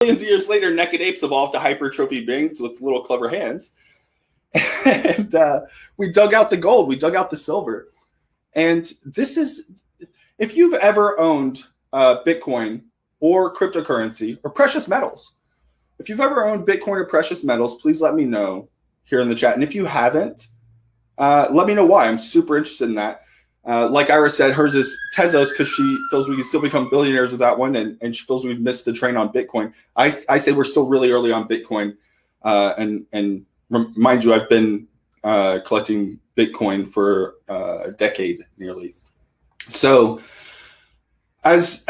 millions of years later, naked apes evolved to hypertrophy beings with little clever hands. And we dug out the gold, we dug out the silver. And this is, if you've ever owned Bitcoin or cryptocurrency or precious metals, if you've ever owned Bitcoin or precious metals, please let me know here in the chat. And if you haven't, let me know why. I'm super interested in that. Like Ira said, hers is Tezos because she feels we can still become billionaires with that one, and she feels we've missed the train on Bitcoin. I say we're still really early on Bitcoin, and mind you, I've been collecting Bitcoin for a decade nearly. So as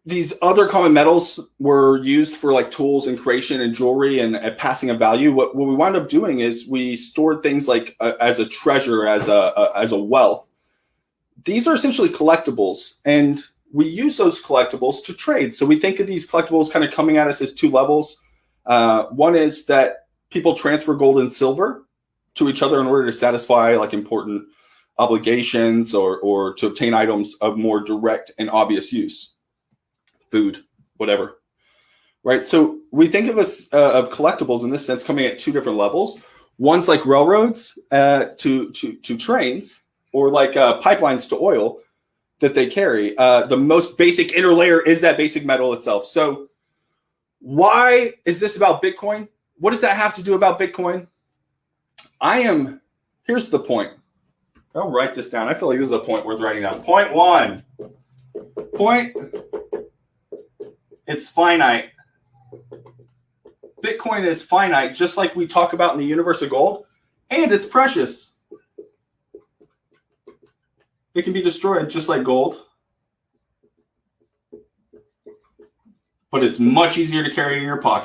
these other common metals were used for like tools and creation and jewelry and passing of value, what we wound up doing is we stored things like as a treasure, as a wealth. These are essentially collectibles, and we use those collectibles to trade. So we think of these collectibles kind of coming at us as two levels. One is that people transfer gold and silver to each other in order to satisfy like important obligations or to obtain items of more direct and obvious use, food, whatever, right? So we think of us of collectibles in this sense coming at two different levels. One's like railroads to trains, or like pipelines to oil that they carry. The most basic inner layer is that basic metal itself. So why is this about Bitcoin? What does that have to do about Bitcoin? Here's the point. I'll write this down. I feel like this is a point worth writing down. Point one. It's finite. Bitcoin is finite, just like we talk about in the universe of gold, and it's precious. It can be destroyed just like gold, but it's much easier to carry in your pocket.